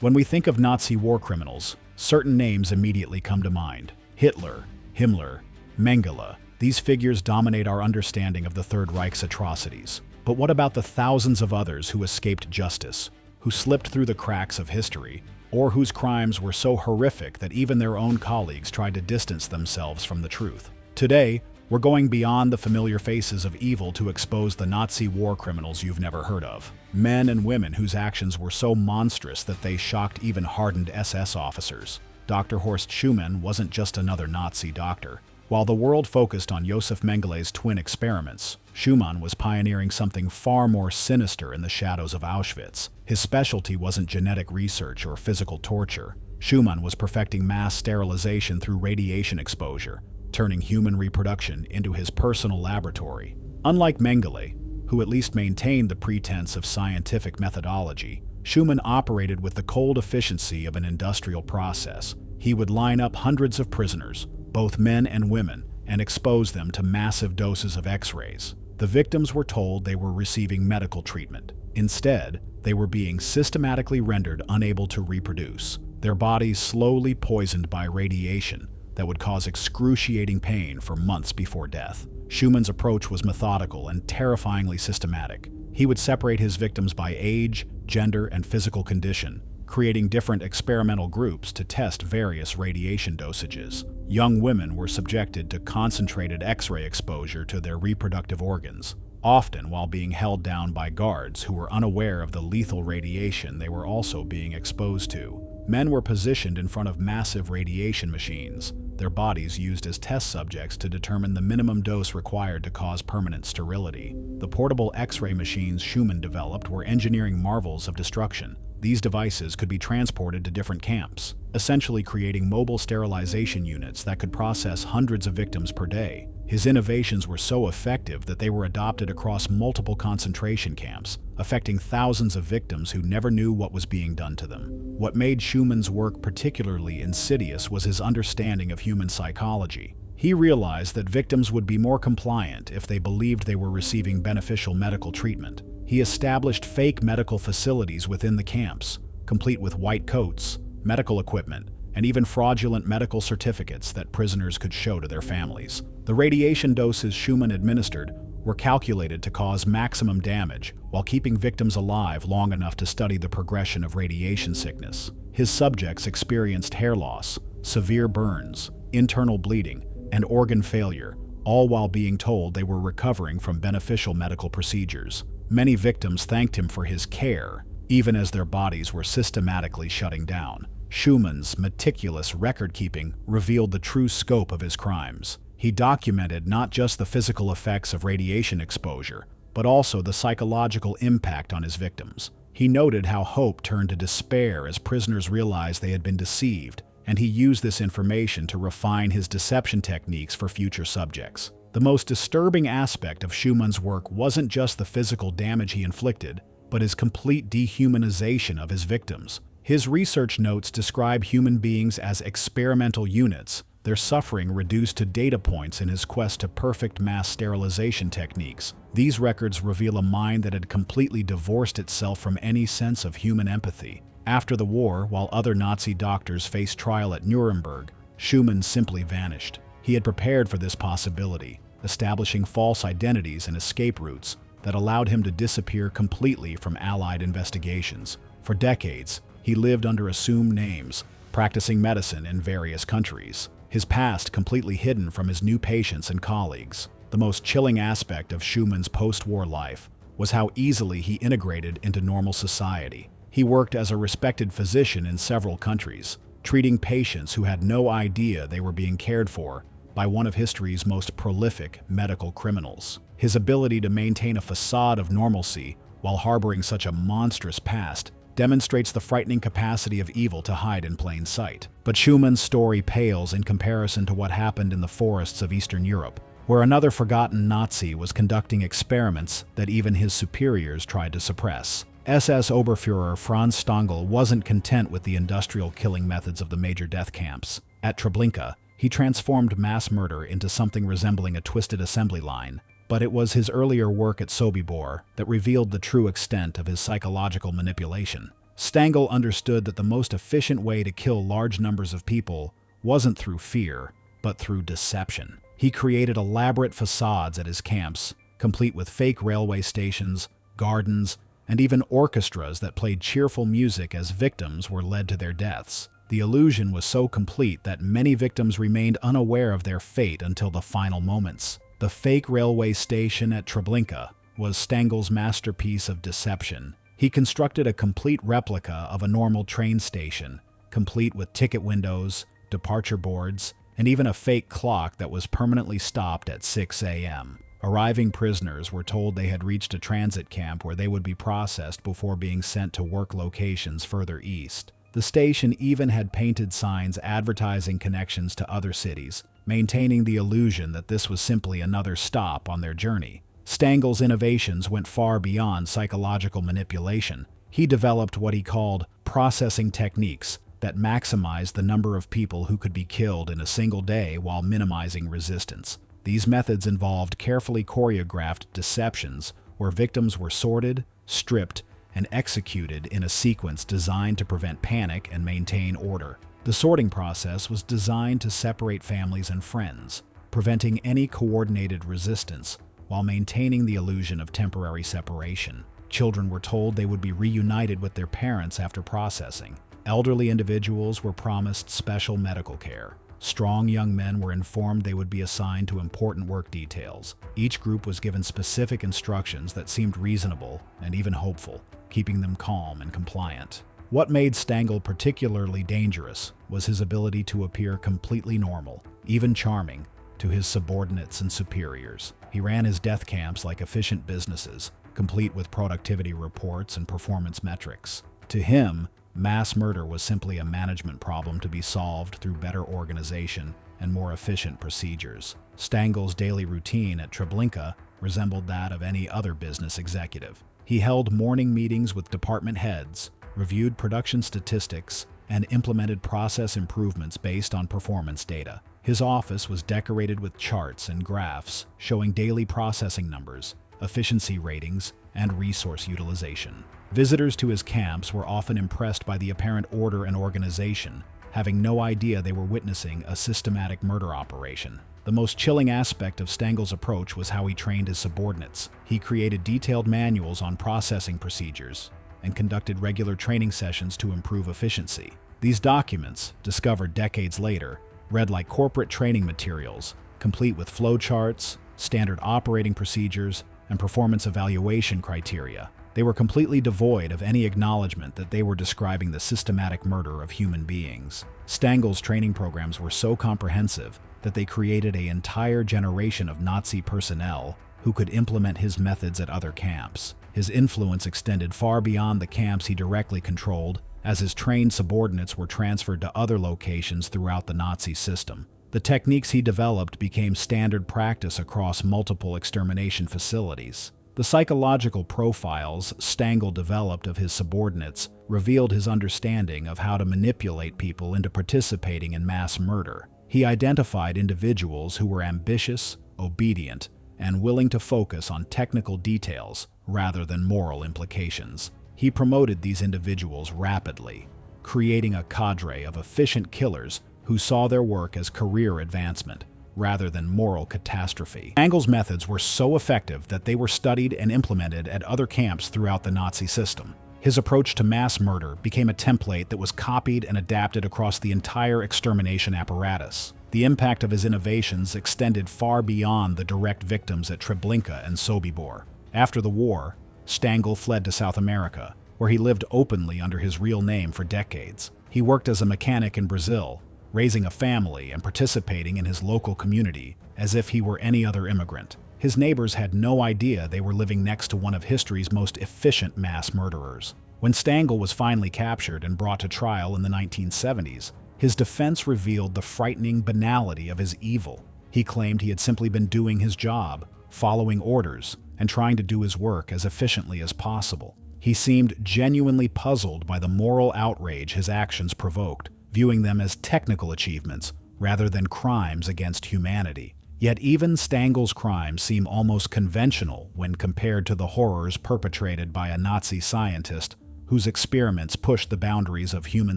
When we think of Nazi war criminals, certain names immediately come to mind. Hitler, Himmler, Mengele. These figures dominate our understanding of the Third Reich's atrocities. But what about the thousands of others who escaped justice, who slipped through the cracks of history, or whose crimes were so horrific that even their own colleagues tried to distance themselves from the truth? Today, we're going beyond the familiar faces of evil to expose the Nazi war criminals you've never heard of. Men and women whose actions were so monstrous that they shocked even hardened SS officers. Dr. Horst Schuman wasn't just another Nazi doctor. While the world focused on Josef Mengele's twin experiments, Schuman was pioneering something far more sinister in the shadows of Auschwitz. His specialty wasn't genetic research or physical torture. Schuman was perfecting mass sterilization through radiation exposure, turning human reproduction into his personal laboratory. Unlike Mengele, who at least maintained the pretense of scientific methodology, Schuman operated with the cold efficiency of an industrial process. He would line up hundreds of prisoners, both men and women, and expose them to massive doses of X-rays. The victims were told they were receiving medical treatment. Instead, they were being systematically rendered unable to reproduce, their bodies slowly poisoned by radiation that would cause excruciating pain for months before death. Schuman's approach was methodical and terrifyingly systematic. He would separate his victims by age, gender, and physical condition, creating different experimental groups to test various radiation dosages. Young women were subjected to concentrated X-ray exposure to their reproductive organs, often while being held down by guards who were unaware of the lethal radiation they were also being exposed to. Men were positioned in front of massive radiation machines, their bodies used as test subjects to determine the minimum dose required to cause permanent sterility. The portable X-ray machines Schuman developed were engineering marvels of destruction. These devices could be transported to different camps, essentially creating mobile sterilization units that could process hundreds of victims per day. His innovations were so effective that they were adopted across multiple concentration camps, affecting thousands of victims who never knew what was being done to them. What made Schuman's work particularly insidious was his understanding of human psychology. He realized that victims would be more compliant if they believed they were receiving beneficial medical treatment. He established fake medical facilities within the camps, complete with white coats, medical equipment, and even fraudulent medical certificates that prisoners could show to their families. The radiation doses Schuman administered were calculated to cause maximum damage while keeping victims alive long enough to study the progression of radiation sickness. His subjects experienced hair loss, severe burns, internal bleeding, and organ failure, all while being told they were recovering from beneficial medical procedures. Many victims thanked him for his care, even as their bodies were systematically shutting down. Schumann's meticulous record-keeping revealed the true scope of his crimes. He documented not just the physical effects of radiation exposure, but also the psychological impact on his victims. He noted how hope turned to despair as prisoners realized they had been deceived, and he used this information to refine his deception techniques for future subjects. The most disturbing aspect of Schumann's work wasn't just the physical damage he inflicted, but his complete dehumanization of his victims. His research notes describe human beings as experimental units, their suffering reduced to data points in his quest to perfect mass sterilization techniques. These records reveal a mind that had completely divorced itself from any sense of human empathy. After the war, while other Nazi doctors faced trial at Nuremberg, Schuman simply vanished. He had prepared for this possibility, establishing false identities and escape routes that allowed him to disappear completely from Allied investigations. For decades, he lived under assumed names, practicing medicine in various countries, his past completely hidden from his new patients and colleagues. The most chilling aspect of Schumann's post-war life was how easily he integrated into normal society. He worked as a respected physician in several countries, treating patients who had no idea they were being cared for by one of history's most prolific medical criminals. His ability to maintain a facade of normalcy while harboring such a monstrous past demonstrates the frightening capacity of evil to hide in plain sight. But Schumann's story pales in comparison to what happened in the forests of Eastern Europe, where another forgotten Nazi was conducting experiments that even his superiors tried to suppress. SS Oberfurer Franz Stangle wasn't content with the industrial killing methods of the major death camps. At Treblinka, he transformed mass murder into something resembling a twisted assembly line. But it was his earlier work at Sobibor that revealed the true extent of his psychological manipulation. Stangle understood that the most efficient way to kill large numbers of people wasn't through fear, but through deception. He created elaborate facades at his camps, complete with fake railway stations, gardens, and even orchestras that played cheerful music as victims were led to their deaths. The illusion was so complete that many victims remained unaware of their fate until the final moments. The fake railway station at Treblinka was Stangle's masterpiece of deception. He constructed a complete replica of a normal train station, complete with ticket windows, departure boards, and even a fake clock that was permanently stopped at 6 a.m. Arriving prisoners were told they had reached a transit camp where they would be processed before being sent to work locations further east. The station even had painted signs advertising connections to other cities, maintaining the illusion that this was simply another stop on their journey. Stangle's innovations went far beyond psychological manipulation. He developed what he called processing techniques that maximized the number of people who could be killed in a single day while minimizing resistance. These methods involved carefully choreographed deceptions where victims were sorted, stripped, and executed in a sequence designed to prevent panic and maintain order. The sorting process was designed to separate families and friends, preventing any coordinated resistance while maintaining the illusion of temporary separation. Children were told they would be reunited with their parents after processing. Elderly individuals were promised special medical care. Strong young men were informed they would be assigned to important work details. Each group was given specific instructions that seemed reasonable and even hopeful, keeping them calm and compliant. What made Stangle particularly dangerous was his ability to appear completely normal, even charming, to his subordinates and superiors. He ran his death camps like efficient businesses, complete with productivity reports and performance metrics. To him, mass murder was simply a management problem to be solved through better organization and more efficient procedures. Stangle's daily routine at Treblinka resembled that of any other business executive. He held morning meetings with department heads, reviewed production statistics, and implemented process improvements based on performance data. His office was decorated with charts and graphs showing daily processing numbers, efficiency ratings, and resource utilization. Visitors to his camps were often impressed by the apparent order and organization, having no idea they were witnessing a systematic murder operation. The most chilling aspect of Stangle's approach was how he trained his subordinates. He created detailed manuals on processing procedures and conducted regular training sessions to improve efficiency. These documents, discovered decades later, read like corporate training materials, complete with flowcharts, standard operating procedures, and performance evaluation criteria. They were completely devoid of any acknowledgement that they were describing the systematic murder of human beings. Stangle's training programs were so comprehensive that they created an entire generation of Nazi personnel who could implement his methods at other camps. His influence extended far beyond the camps he directly controlled, as his trained subordinates were transferred to other locations throughout the Nazi system. The techniques he developed became standard practice across multiple extermination facilities. The psychological profiles Stangle developed of his subordinates revealed his understanding of how to manipulate people into participating in mass murder. He identified individuals who were ambitious, obedient, and willing to focus on technical details rather than moral implications. He promoted these individuals rapidly, creating a cadre of efficient killers who saw their work as career advancement rather than moral catastrophe. Stangle's methods were so effective that they were studied and implemented at other camps throughout the Nazi system. His approach to mass murder became a template that was copied and adapted across the entire extermination apparatus. The impact of his innovations extended far beyond the direct victims at Treblinka and Sobibor. After the war, Stangle fled to South America, where he lived openly under his real name for decades. He worked as a mechanic in Brazil, raising a family and participating in his local community as if he were any other immigrant. His neighbors had no idea they were living next to one of history's most efficient mass murderers. When Stangle was finally captured and brought to trial in the 1970s, his defense revealed the frightening banality of his evil. He claimed he had simply been doing his job, following orders, and trying to do his work as efficiently as possible. He seemed genuinely puzzled by the moral outrage his actions provoked, viewing them as technical achievements rather than crimes against humanity. Yet even Stangle's crimes seem almost conventional when compared to the horrors perpetrated by a Nazi scientist whose experiments pushed the boundaries of human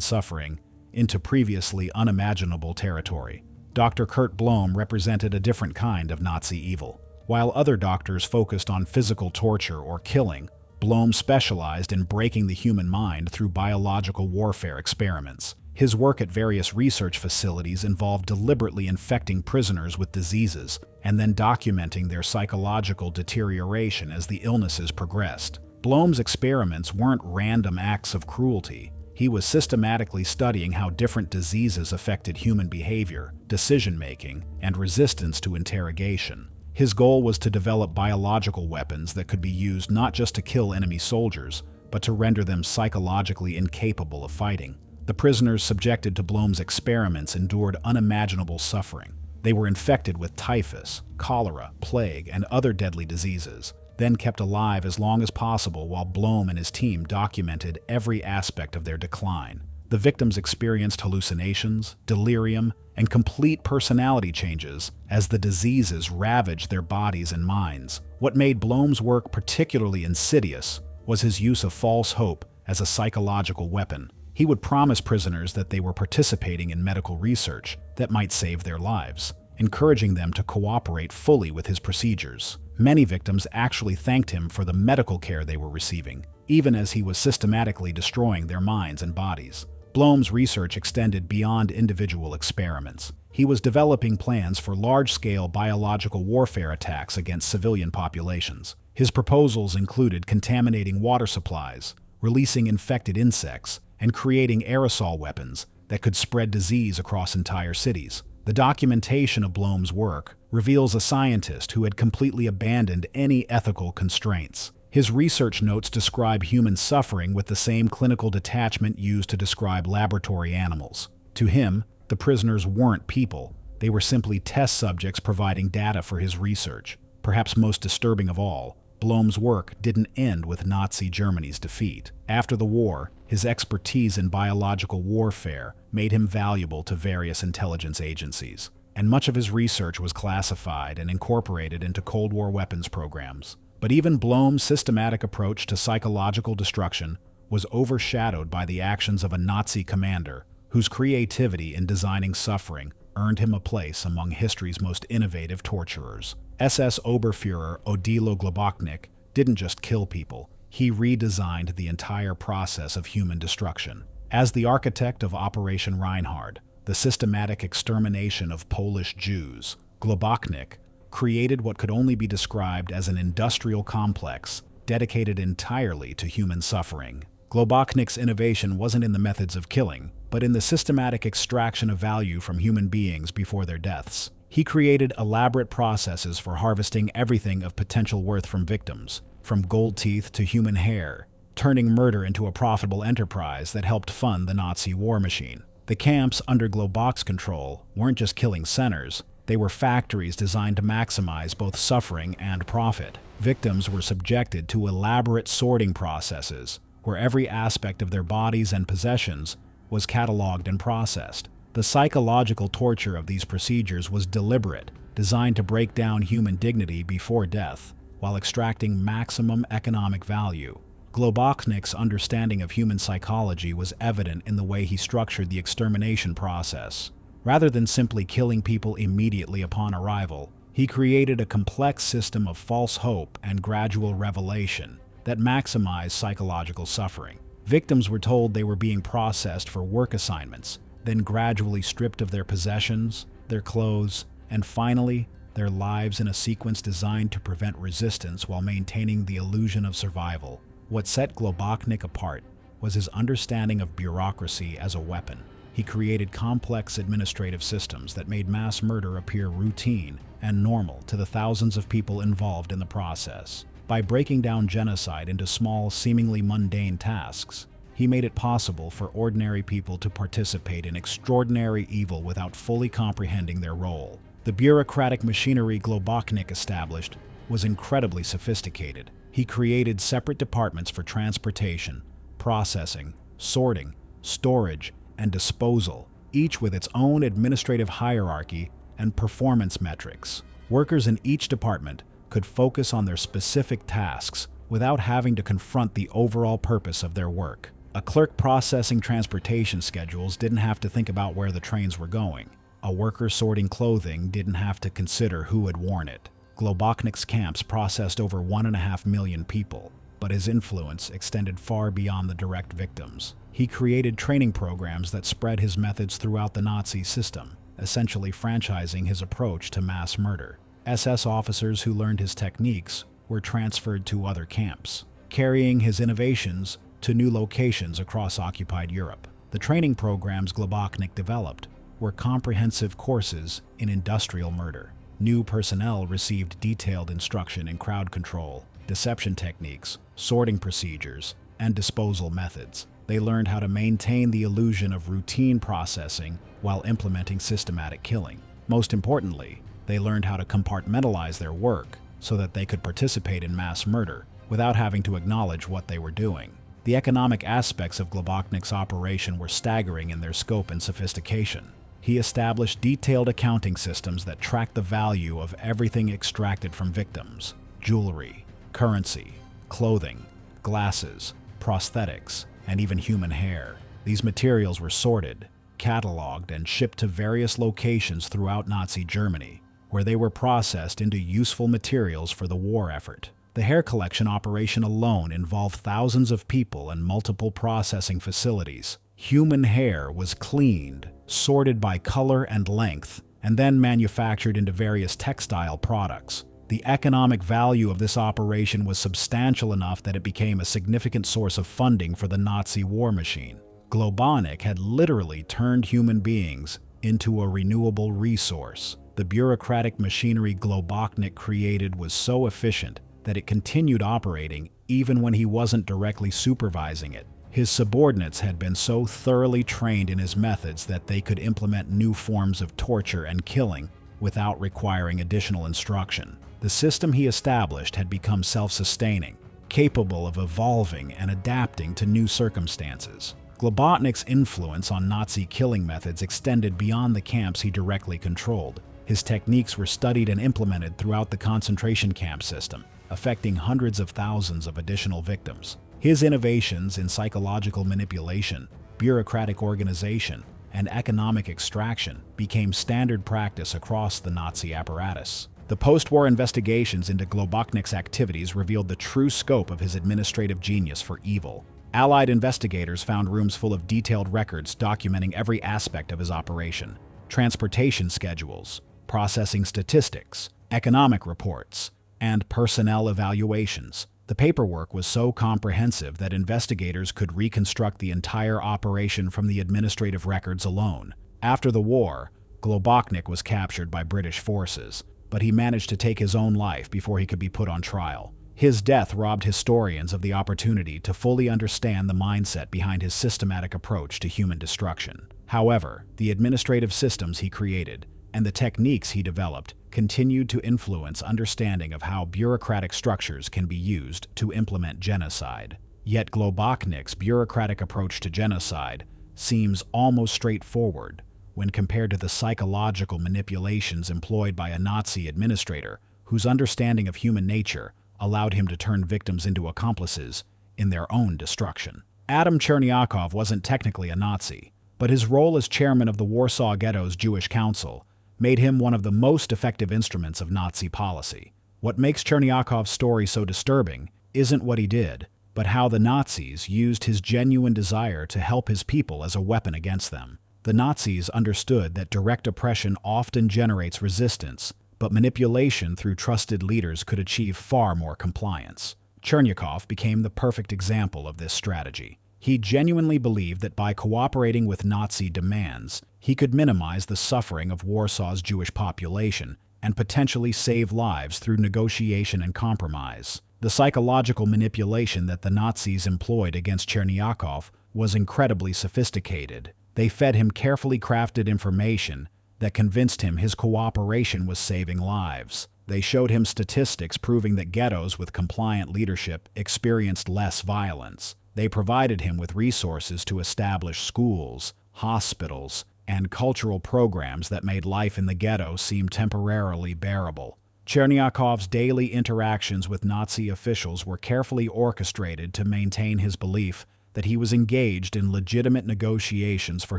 suffering into previously unimaginable territory. Dr. Curt Blom represented a different kind of Nazi evil. While other doctors focused on physical torture or killing, Blom specialized in breaking the human mind through biological warfare experiments. His work at various research facilities involved deliberately infecting prisoners with diseases and then documenting their psychological deterioration as the illnesses progressed. Blom's experiments weren't random acts of cruelty. He was systematically studying how different diseases affected human behavior, decision-making, and resistance to interrogation. His goal was to develop biological weapons that could be used not just to kill enemy soldiers, but to render them psychologically incapable of fighting. The prisoners subjected to Blom's experiments endured unimaginable suffering. They were infected with typhus, cholera, plague, and other deadly diseases, then kept alive as long as possible while Blom and his team documented every aspect of their decline. The victims experienced hallucinations, delirium, and complete personality changes as the diseases ravaged their bodies and minds. What made Blom's work particularly insidious was his use of false hope as a psychological weapon. He would promise prisoners that they were participating in medical research that might save their lives, encouraging them to cooperate fully with his procedures. Many victims actually thanked him for the medical care they were receiving, even as he was systematically destroying their minds and bodies. Blom's research extended beyond individual experiments. He was developing plans for large-scale biological warfare attacks against civilian populations. His proposals included contaminating water supplies, releasing infected insects, and creating aerosol weapons that could spread disease across entire cities. The documentation of Blom's work reveals a scientist who had completely abandoned any ethical constraints. His research notes describe human suffering with the same clinical detachment used to describe laboratory animals. To him, the prisoners weren't people. They were simply test subjects providing data for his research. Perhaps most disturbing of all, Blom's work didn't end with Nazi Germany's defeat. After the war, his expertise in biological warfare made him valuable to various intelligence agencies, and much of his research was classified and incorporated into Cold War weapons programs. But even Blom's systematic approach to psychological destruction was overshadowed by the actions of a Nazi commander whose creativity in designing suffering earned him a place among history's most innovative torturers. SS Oberfurer Odilo Globachnik didn't just kill people, he redesigned the entire process of human destruction. As the architect of Operation Reinhard, the systematic extermination of Polish Jews, Globachnik created what could only be described as an industrial complex dedicated entirely to human suffering. Globachnik's innovation wasn't in the methods of killing, but in the systematic extraction of value from human beings before their deaths. He created elaborate processes for harvesting everything of potential worth from victims, from gold teeth to human hair, turning murder into a profitable enterprise that helped fund the Nazi war machine. The camps under Globach's control weren't just killing sinners, they were factories designed to maximize both suffering and profit. Victims were subjected to elaborate sorting processes, where every aspect of their bodies and possessions was cataloged and processed. The psychological torture of these procedures was deliberate, designed to break down human dignity before death, while extracting maximum economic value. Globachnik's understanding of human psychology was evident in the way he structured the extermination process. Rather than simply killing people immediately upon arrival, he created a complex system of false hope and gradual revelation that maximized psychological suffering. Victims were told they were being processed for work assignments, then gradually stripped of their possessions, their clothes, and finally, their lives in a sequence designed to prevent resistance while maintaining the illusion of survival. What set Globachnik apart was his understanding of bureaucracy as a weapon. He created complex administrative systems that made mass murder appear routine and normal to the thousands of people involved in the process. By breaking down genocide into small, seemingly mundane tasks, he made it possible for ordinary people to participate in extraordinary evil without fully comprehending their role. The bureaucratic machinery Globachnik established was incredibly sophisticated. He created separate departments for transportation, processing, sorting, storage, and disposal, each with its own administrative hierarchy and performance metrics. Workers in each department could focus on their specific tasks without having to confront the overall purpose of their work. A clerk processing transportation schedules didn't have to think about where the trains were going. A worker sorting clothing didn't have to consider who had worn it. Globachnik's camps processed over 1.5 million people, but his influence extended far beyond the direct victims. He created training programs that spread his methods throughout the Nazi system, essentially franchising his approach to mass murder. SS officers who learned his techniques were transferred to other camps, carrying his innovations to new locations across occupied Europe. The training programs Globachnik developed were comprehensive courses in industrial murder. New personnel received detailed instruction in crowd control, deception techniques, sorting procedures, and disposal methods. They learned how to maintain the illusion of routine processing while implementing systematic killing. Most importantly, they learned how to compartmentalize their work so that they could participate in mass murder without having to acknowledge what they were doing. The economic aspects of Globachnik's operation were staggering in their scope and sophistication. He established detailed accounting systems that tracked the value of everything extracted from victims: jewelry, currency, clothing, glasses, prosthetics, and even human hair. These materials were sorted, cataloged, and shipped to various locations throughout Nazi Germany, where they were processed into useful materials for the war effort. The hair collection operation alone involved thousands of people and multiple processing facilities. Human hair was cleaned, sorted by color and length, and then manufactured into various textile products. The economic value of this operation was substantial enough that it became a significant source of funding for the Nazi war machine. Globachnik had literally turned human beings into a renewable resource. The bureaucratic machinery Globachnik created was so efficient that it continued operating even when he wasn't directly supervising it. His subordinates had been so thoroughly trained in his methods that they could implement new forms of torture and killing without requiring additional instruction. The system he established had become self-sustaining, capable of evolving and adapting to new circumstances. Globachnik's influence on Nazi killing methods extended beyond the camps he directly controlled. His techniques were studied and implemented throughout the concentration camp system, affecting hundreds of thousands of additional victims. His innovations in psychological manipulation, bureaucratic organization, and economic extraction became standard practice across the Nazi apparatus. The post-war investigations into Globachnik's activities revealed the true scope of his administrative genius for evil. Allied investigators found rooms full of detailed records documenting every aspect of his operation: transportation schedules, processing statistics, economic reports, and personnel evaluations. The paperwork was so comprehensive that investigators could reconstruct the entire operation from the administrative records alone. After the war, Globachnik was captured by British forces, but he managed to take his own life before he could be put on trial. His death robbed historians of the opportunity to fully understand the mindset behind his systematic approach to human destruction. However, the administrative systems he created and the techniques he developed continued to influence understanding of how bureaucratic structures can be used to implement genocide. Yet Globachnik's bureaucratic approach to genocide seems almost straightforward when compared to the psychological manipulations employed by a Nazi administrator whose understanding of human nature allowed him to turn victims into accomplices in their own destruction. Chernyakov wasn't technically a Nazi, but his role as chairman of the Warsaw Ghetto's Jewish Council made him one of the most effective instruments of Nazi policy. What makes Chernyakov's story so disturbing isn't what he did, but how the Nazis used his genuine desire to help his people as a weapon against them. The Nazis understood that direct oppression often generates resistance, but manipulation through trusted leaders could achieve far more compliance. Chernyakov became the perfect example of this strategy. He genuinely believed that by cooperating with Nazi demands, he could minimize the suffering of Warsaw's Jewish population and potentially save lives through negotiation and compromise. The psychological manipulation that the Nazis employed against Chernyakov was incredibly sophisticated. They fed him carefully crafted information that convinced him his cooperation was saving lives. They showed him statistics proving that ghettos with compliant leadership experienced less violence. They provided him with resources to establish schools, hospitals, and cultural programs that made life in the ghetto seem temporarily bearable. Chernyakov's daily interactions with Nazi officials were carefully orchestrated to maintain his belief that he was engaged in legitimate negotiations for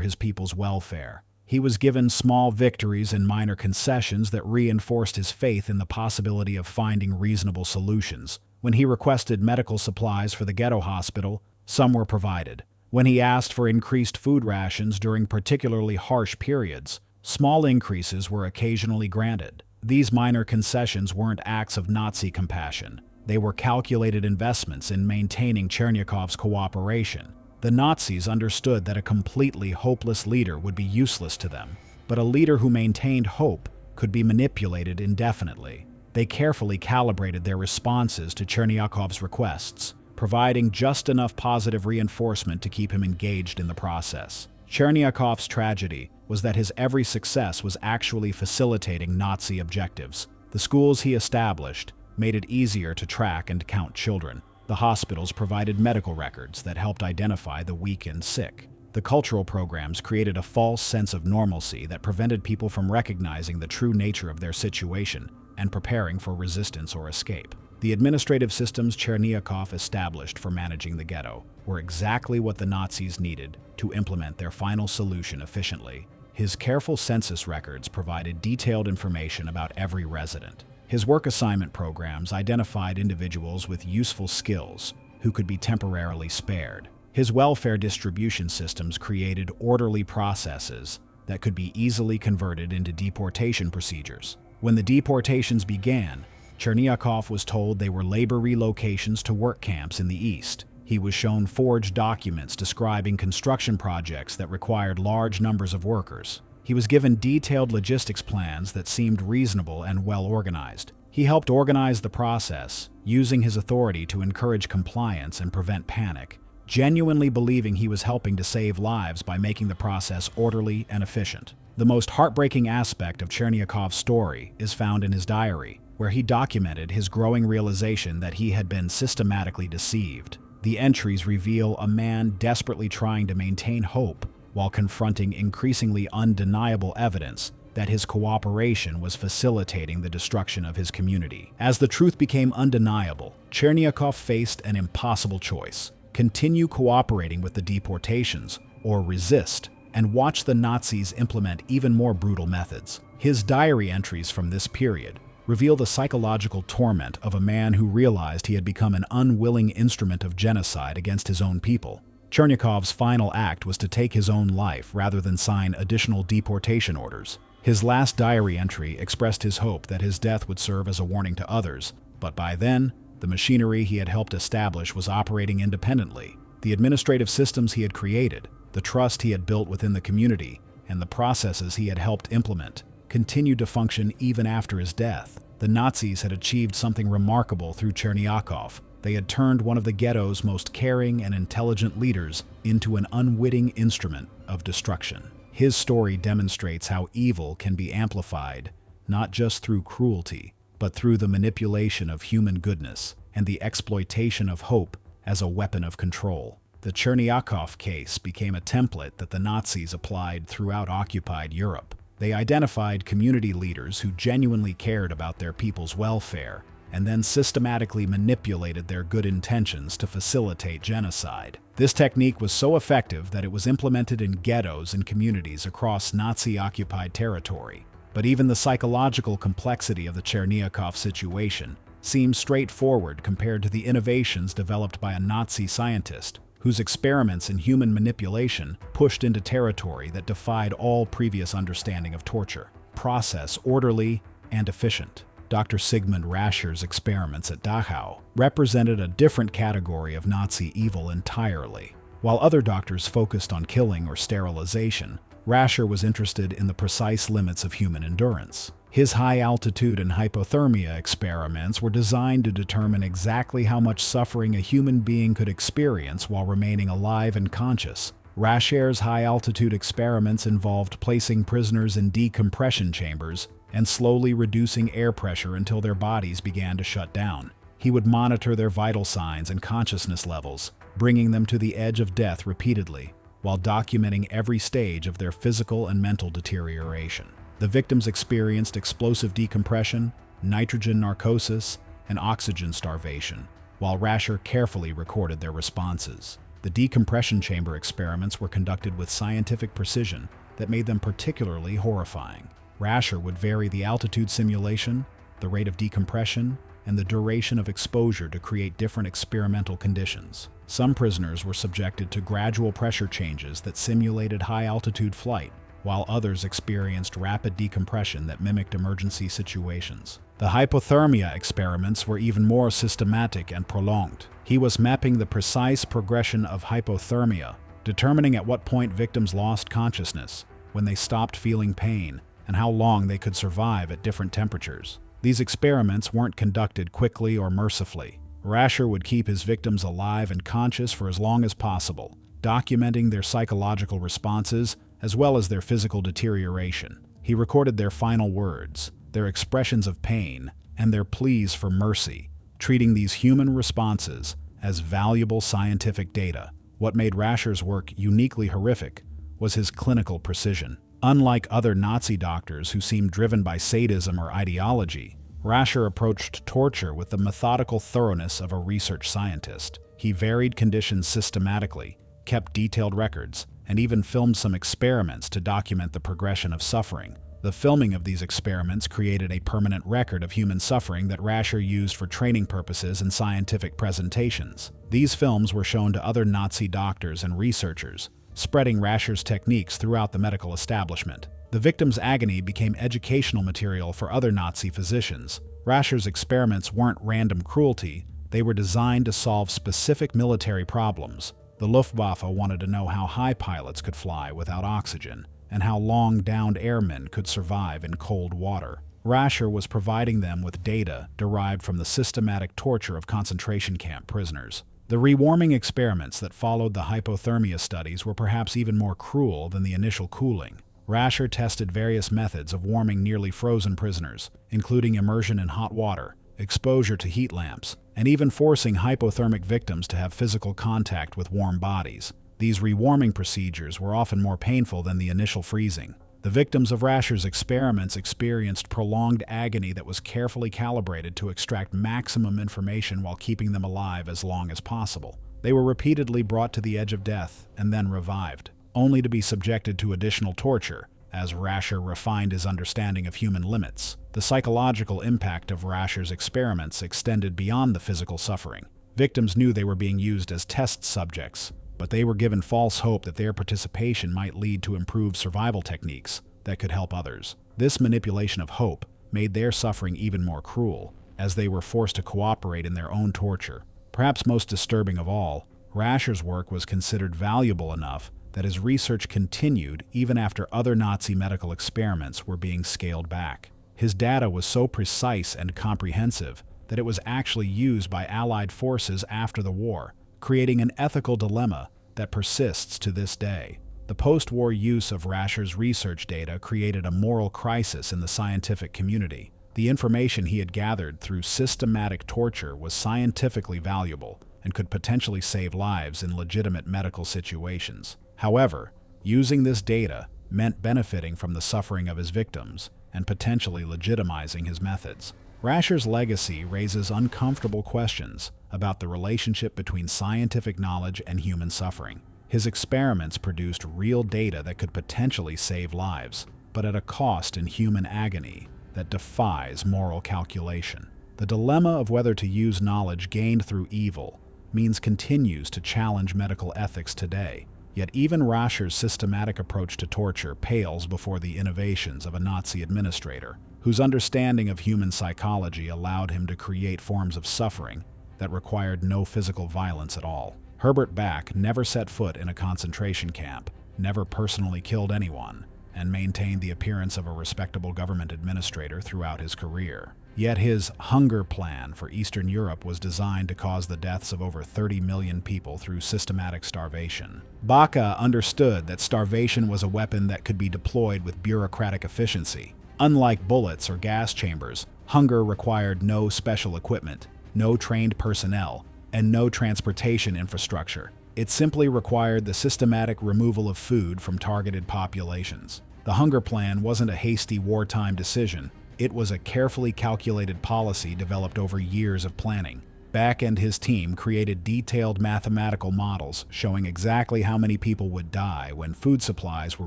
his people's welfare. He was given small victories and minor concessions that reinforced his faith in the possibility of finding reasonable solutions. When he requested medical supplies for the ghetto hospital, some were provided. When he asked for increased food rations during particularly harsh periods, small increases were occasionally granted. These minor concessions weren't acts of Nazi compassion. They were calculated investments in maintaining Chernyakov's cooperation. The Nazis understood that a completely hopeless leader would be useless to them, but a leader who maintained hope could be manipulated indefinitely. They carefully calibrated their responses to Chernyakov's requests, providing just enough positive reinforcement to keep him engaged in the process. Chernyakov's tragedy was that his every success was actually facilitating Nazi objectives. The schools he established made it easier to track and count children. The hospitals provided medical records that helped identify the weak and sick. The cultural programs created a false sense of normalcy that prevented people from recognizing the true nature of their situation and preparing for resistance or escape. The administrative systems Chernyakov established for managing the ghetto were exactly what the Nazis needed to implement their final solution efficiently. His careful census records provided detailed information about every resident. His work assignment programs identified individuals with useful skills who could be temporarily spared. His welfare distribution systems created orderly processes that could be easily converted into deportation procedures. When the deportations began, Chernyakov was told they were labor relocations to work camps in the East. He was shown forged documents describing construction projects that required large numbers of workers. He was given detailed logistics plans that seemed reasonable and well organized. He helped organize the process, using his authority to encourage compliance and prevent panic, genuinely believing he was helping to save lives by making the process orderly and efficient. The most heartbreaking aspect of Chernyakov's story is found in his diary, where he documented his growing realization that he had been systematically deceived. The entries reveal a man desperately trying to maintain hope while confronting increasingly undeniable evidence that his cooperation was facilitating the destruction of his community. As the truth became undeniable, Chernyakov faced an impossible choice: continue cooperating with the deportations or resist and watch the Nazis implement even more brutal methods. His diary entries from this period reveal the psychological torment of a man who realized he had become an unwilling instrument of genocide against his own people. Chernyakov's final act was to take his own life rather than sign additional deportation orders. His last diary entry expressed his hope that his death would serve as a warning to others, but by then, the machinery he had helped establish was operating independently. The administrative systems he had created, the trust he had built within the community, and the processes he had helped implement continued to function even after his death. The Nazis had achieved something remarkable through Chernyakov. They had turned one of the ghetto's most caring and intelligent leaders into an unwitting instrument of destruction. His story demonstrates how evil can be amplified, not just through cruelty, but through the manipulation of human goodness and the exploitation of hope as a weapon of control. The Chernyakov case became a template that the Nazis applied throughout occupied Europe. They identified community leaders who genuinely cared about their people's welfare and then systematically manipulated their good intentions to facilitate genocide. This technique was so effective that it was implemented in ghettos and communities across Nazi-occupied territory. But even the psychological complexity of the Chernyakov situation seems straightforward compared to the innovations developed by a Nazi scientist whose experiments in human manipulation pushed into territory that defied all previous understanding of torture. Process orderly and efficient. Dr. Sigman Rasher's experiments at Dachau represented a different category of Nazi evil entirely. While other doctors focused on killing or sterilization, Rasher was interested in the precise limits of human endurance. His high-altitude and hypothermia experiments were designed to determine exactly how much suffering a human being could experience while remaining alive and conscious. Rasher's high-altitude experiments involved placing prisoners in decompression chambers and slowly reducing air pressure until their bodies began to shut down. He would monitor their vital signs and consciousness levels, bringing them to the edge of death repeatedly, while documenting every stage of their physical and mental deterioration. The victims experienced explosive decompression, nitrogen narcosis, and oxygen starvation, while Rasher carefully recorded their responses. The decompression chamber experiments were conducted with scientific precision that made them particularly horrifying. Rasher would vary the altitude simulation, the rate of decompression, and the duration of exposure to create different experimental conditions. Some prisoners were subjected to gradual pressure changes that simulated high-altitude flight, while others experienced rapid decompression that mimicked emergency situations. The hypothermia experiments were even more systematic and prolonged. He was mapping the precise progression of hypothermia, determining at what point victims lost consciousness, when they stopped feeling pain, and how long they could survive at different temperatures. These experiments weren't conducted quickly or mercifully. Rasher would keep his victims alive and conscious for as long as possible, documenting their psychological responses as well as their physical deterioration. He recorded their final words, their expressions of pain, and their pleas for mercy, treating these human responses as valuable scientific data. What made Rasher's work uniquely horrific was his clinical precision. Unlike other Nazi doctors who seemed driven by sadism or ideology, Rasher approached torture with the methodical thoroughness of a research scientist. He varied conditions systematically, kept detailed records, and even filmed some experiments to document the progression of suffering. The filming of these experiments created a permanent record of human suffering that Rasher used for training purposes and scientific presentations. These films were shown to other Nazi doctors and researchers, spreading Rasher's techniques throughout the medical establishment. The victim's agony became educational material for other Nazi physicians. Rasher's experiments weren't random cruelty, they were designed to solve specific military problems. The Luftwaffe wanted to know how high pilots could fly without oxygen, and how long-downed airmen could survive in cold water. Rasher was providing them with data derived from the systematic torture of concentration camp prisoners. The rewarming experiments that followed the hypothermia studies were perhaps even more cruel than the initial cooling. Rasher tested various methods of warming nearly frozen prisoners, including immersion in hot water, exposure to heat lamps, and even forcing hypothermic victims to have physical contact with warm bodies. These rewarming procedures were often more painful than the initial freezing. The victims of Rasher's experiments experienced prolonged agony that was carefully calibrated to extract maximum information while keeping them alive as long as possible. They were repeatedly brought to the edge of death and then revived, only to be subjected to additional torture, as Rasher refined his understanding of human limits. The psychological impact of Rasher's experiments extended beyond the physical suffering. Victims knew they were being used as test subjects, but they were given false hope that their participation might lead to improved survival techniques that could help others. This manipulation of hope made their suffering even more cruel, as they were forced to cooperate in their own torture. Perhaps most disturbing of all, Rasher's work was considered valuable enough that his research continued even after other Nazi medical experiments were being scaled back. His data was so precise and comprehensive that it was actually used by Allied forces after the war, creating an ethical dilemma that persists to this day. The post-war use of Rasher's research data created a moral crisis in the scientific community. The information he had gathered through systematic torture was scientifically valuable and could potentially save lives in legitimate medical situations. However, using this data meant benefiting from the suffering of his victims and potentially legitimizing his methods. Rasher's legacy raises uncomfortable questions about the relationship between scientific knowledge and human suffering. His experiments produced real data that could potentially save lives, but at a cost in human agony that defies moral calculation. The dilemma of whether to use knowledge gained through evil means continues to challenge medical ethics today. Yet even Rasher's systematic approach to torture pales before the innovations of a Nazi administrator, whose understanding of human psychology allowed him to create forms of suffering that required no physical violence at all. Herbert Bach never set foot in a concentration camp, never personally killed anyone, and maintained the appearance of a respectable government administrator throughout his career. Yet his hunger plan for Eastern Europe was designed to cause the deaths of over 30 million people through systematic starvation. Bach understood that starvation was a weapon that could be deployed with bureaucratic efficiency. Unlike bullets or gas chambers, hunger required no special equipment, no trained personnel, and no transportation infrastructure. It simply required the systematic removal of food from targeted populations. The hunger plan wasn't a hasty wartime decision. It was a carefully calculated policy developed over years of planning. Bach and his team created detailed mathematical models showing exactly how many people would die when food supplies were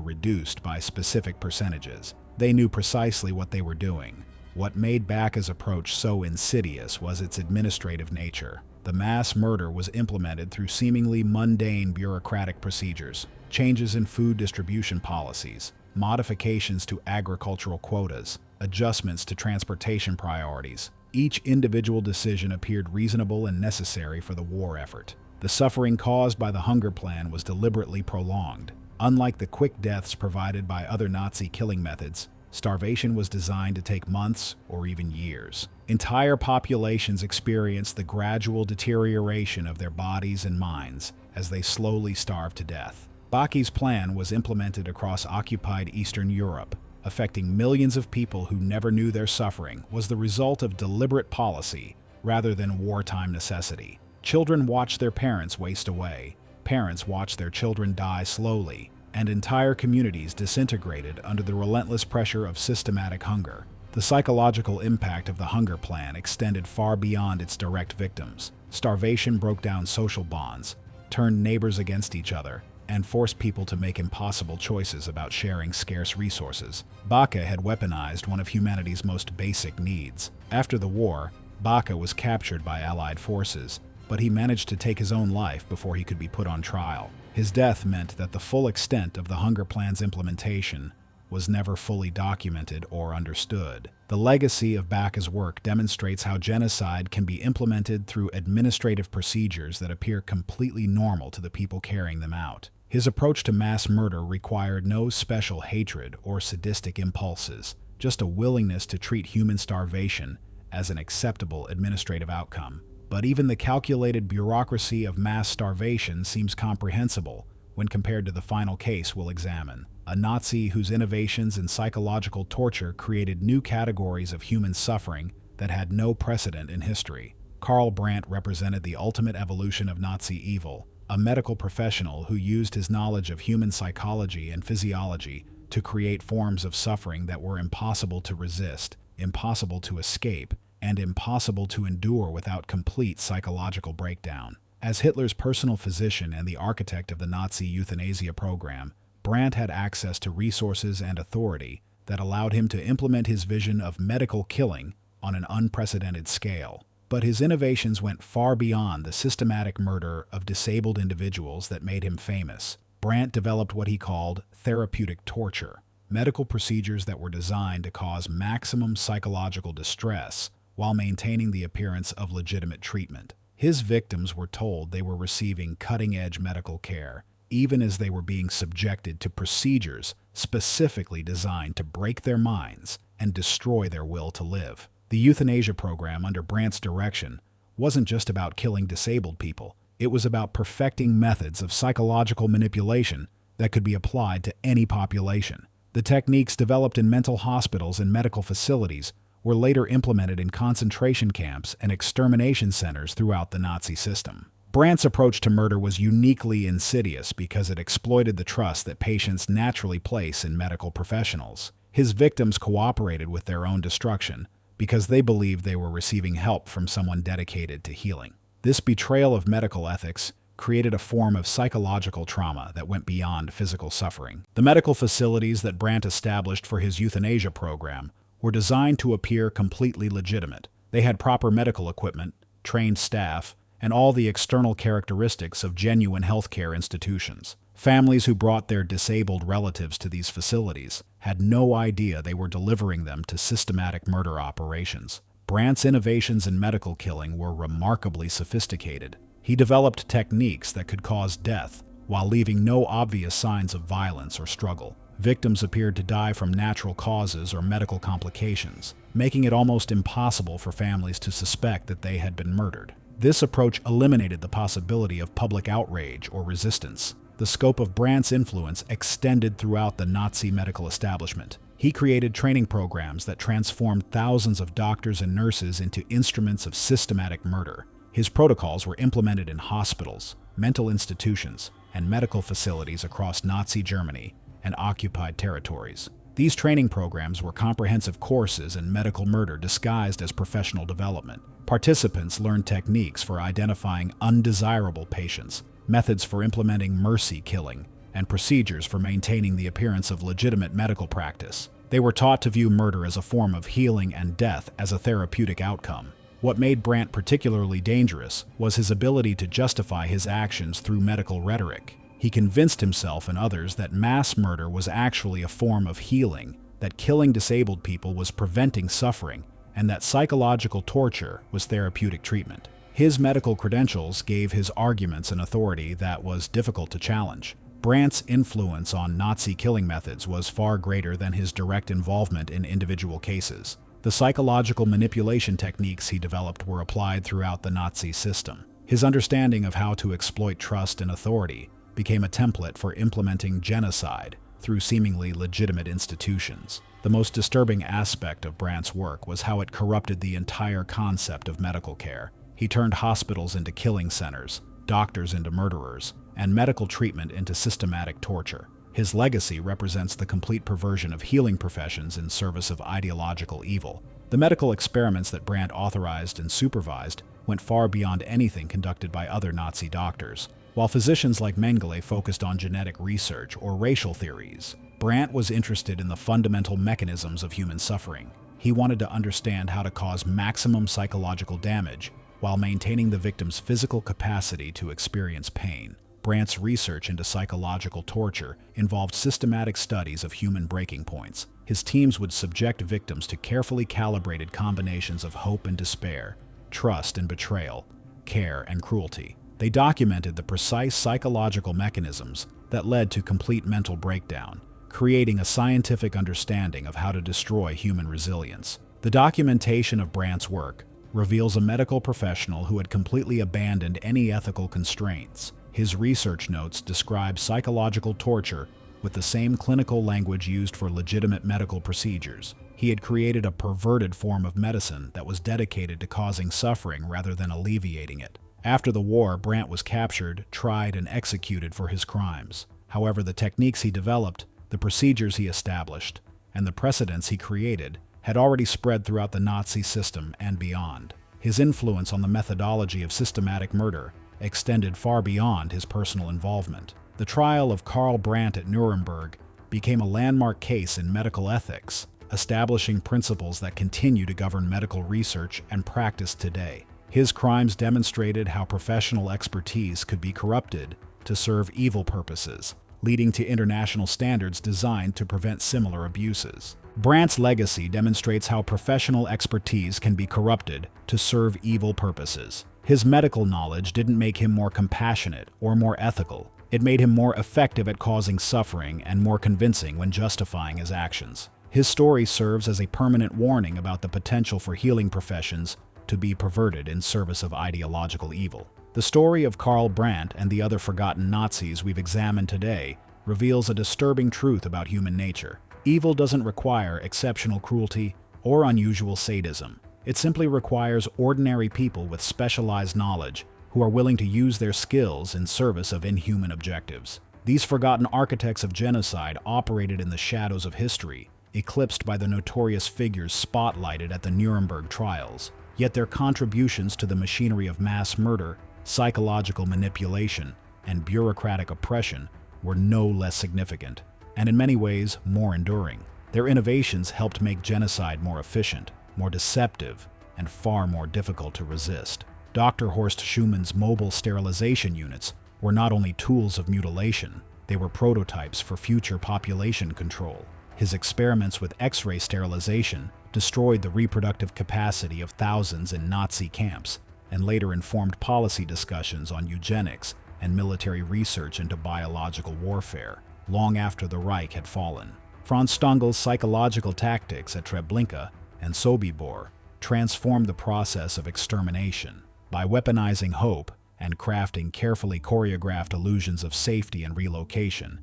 reduced by specific percentages. They knew precisely what they were doing. What made Bach's approach so insidious was its administrative nature. The mass murder was implemented through seemingly mundane bureaucratic procedures, changes in food distribution policies, modifications to agricultural quotas, adjustments to transportation priorities. Each individual decision appeared reasonable and necessary for the war effort. The suffering caused by the hunger plan was deliberately prolonged. Unlike the quick deaths provided by other Nazi killing methods, starvation was designed to take months or even years. Entire populations experienced the gradual deterioration of their bodies and minds as they slowly starved to death. Bach's plan was implemented across occupied Eastern Europe, affecting millions of people who never knew their suffering, was the result of deliberate policy rather than wartime necessity. Children watched their parents waste away, parents watched their children die slowly, and entire communities disintegrated under the relentless pressure of systematic hunger. The psychological impact of the hunger plan extended far beyond its direct victims. Starvation broke down social bonds, turned neighbors against each other, and forced people to make impossible choices about sharing scarce resources. Bach had weaponized one of humanity's most basic needs. After the war, Bach was captured by Allied forces, but he managed to take his own life before he could be put on trial. His death meant that the full extent of the hunger plan's implementation was never fully documented or understood. The legacy of Bach's work demonstrates how genocide can be implemented through administrative procedures that appear completely normal to the people carrying them out. His approach to mass murder required no special hatred or sadistic impulses, just a willingness to treat human starvation as an acceptable administrative outcome. But even the calculated bureaucracy of mass starvation seems comprehensible when compared to the final case we'll examine. A Nazi whose innovations in psychological torture created new categories of human suffering that had no precedent in history. Karl Brandt represented the ultimate evolution of Nazi evil, a medical professional who used his knowledge of human psychology and physiology to create forms of suffering that were impossible to resist, impossible to escape, and impossible to endure without complete psychological breakdown. As Hitler's personal physician and the architect of the Nazi euthanasia program, Brandt had access to resources and authority that allowed him to implement his vision of medical killing on an unprecedented scale. But his innovations went far beyond the systematic murder of disabled individuals that made him famous. Brandt developed what he called therapeutic torture, medical procedures that were designed to cause maximum psychological distress while maintaining the appearance of legitimate treatment. His victims were told they were receiving cutting-edge medical care, even as they were being subjected to procedures specifically designed to break their minds and destroy their will to live. The euthanasia program under Brandt's direction wasn't just about killing disabled people. It was about perfecting methods of psychological manipulation that could be applied to any population. The techniques developed in mental hospitals and medical facilities were later implemented in concentration camps and extermination centers throughout the Nazi system. Brandt's approach to murder was uniquely insidious because it exploited the trust that patients naturally place in medical professionals. His victims cooperated with their own destruction because they believed they were receiving help from someone dedicated to healing. This betrayal of medical ethics created a form of psychological trauma that went beyond physical suffering. The medical facilities that Brandt established for his euthanasia program were designed to appear completely legitimate. They had proper medical equipment, trained staff, and all the external characteristics of genuine healthcare institutions. Families who brought their disabled relatives to these facilities had no idea they were delivering them to systematic murder operations. Brandt's innovations in medical killing were remarkably sophisticated. He developed techniques that could cause death while leaving no obvious signs of violence or struggle. Victims appeared to die from natural causes or medical complications, making it almost impossible for families to suspect that they had been murdered. This approach eliminated the possibility of public outrage or resistance. The scope of Brandt's influence extended throughout the Nazi medical establishment. He created training programs that transformed thousands of doctors and nurses into instruments of systematic murder. His protocols were implemented in hospitals, mental institutions, and medical facilities across Nazi Germany and occupied territories. These training programs were comprehensive courses in medical murder disguised as professional development. Participants learned techniques for identifying undesirable patients, methods for implementing mercy killing, and procedures for maintaining the appearance of legitimate medical practice. They were taught to view murder as a form of healing and death as a therapeutic outcome. What made Brandt particularly dangerous was his ability to justify his actions through medical rhetoric. He convinced himself and others that mass murder was actually a form of healing, that killing disabled people was preventing suffering, and that psychological torture was therapeutic treatment. His medical credentials gave his arguments an authority that was difficult to challenge. Brandt's influence on Nazi killing methods was far greater than his direct involvement in individual cases. The psychological manipulation techniques he developed were applied throughout the Nazi system. His understanding of how to exploit trust and authority became a template for implementing genocide through seemingly legitimate institutions. The most disturbing aspect of Brandt's work was how it corrupted the entire concept of medical care. He turned hospitals into killing centers, doctors into murderers, and medical treatment into systematic torture. His legacy represents the complete perversion of healing professions in service of ideological evil. The medical experiments that Brandt authorized and supervised went far beyond anything conducted by other Nazi doctors. While physicians like Mengele focused on genetic research or racial theories, Brandt was interested in the fundamental mechanisms of human suffering. He wanted to understand how to cause maximum psychological damage while maintaining the victim's physical capacity to experience pain. Brandt's research into psychological torture involved systematic studies of human breaking points. His teams would subject victims to carefully calibrated combinations of hope and despair, trust and betrayal, care and cruelty. They documented the precise psychological mechanisms that led to complete mental breakdown, creating a scientific understanding of how to destroy human resilience. The documentation of Brandt's work reveals a medical professional who had completely abandoned any ethical constraints. His research notes describe psychological torture with the same clinical language used for legitimate medical procedures. He had created a perverted form of medicine that was dedicated to causing suffering rather than alleviating it. After the war, Brandt was captured, tried, and executed for his crimes. However, the techniques he developed, the procedures he established, and the precedents he created had already spread throughout the Nazi system and beyond. His influence on the methodology of systematic murder extended far beyond his personal involvement. The trial of Karl Brandt at Nuremberg became a landmark case in medical ethics, establishing principles that continue to govern medical research and practice today. His crimes demonstrated how professional expertise could be corrupted to serve evil purposes, leading to international standards designed to prevent similar abuses. Brandt's legacy demonstrates how professional expertise can be corrupted to serve evil purposes. His medical knowledge didn't make him more compassionate or more ethical. It made him more effective at causing suffering and more convincing when justifying his actions. His story serves as a permanent warning about the potential for healing professions to be perverted in service of ideological evil. The story of Karl Brandt and the other forgotten Nazis we've examined today reveals a disturbing truth about human nature. Evil doesn't require exceptional cruelty or unusual sadism. It simply requires ordinary people with specialized knowledge who are willing to use their skills in service of inhuman objectives. These forgotten architects of genocide operated in the shadows of history, eclipsed by the notorious figures spotlighted at the Nuremberg trials. Yet their contributions to the machinery of mass murder, psychological manipulation, and bureaucratic oppression were no less significant, and in many ways more enduring. Their innovations helped make genocide more efficient, more deceptive, and far more difficult to resist. Dr. Horst Schumann's mobile sterilization units were not only tools of mutilation, they were prototypes for future population control. His experiments with X-ray sterilization destroyed the reproductive capacity of thousands in Nazi camps, and later informed policy discussions on eugenics and military research into biological warfare, long after the Reich had fallen. Franz Stangel's psychological tactics at Treblinka and Sobibor transformed the process of extermination. By weaponizing hope and crafting carefully choreographed illusions of safety and relocation,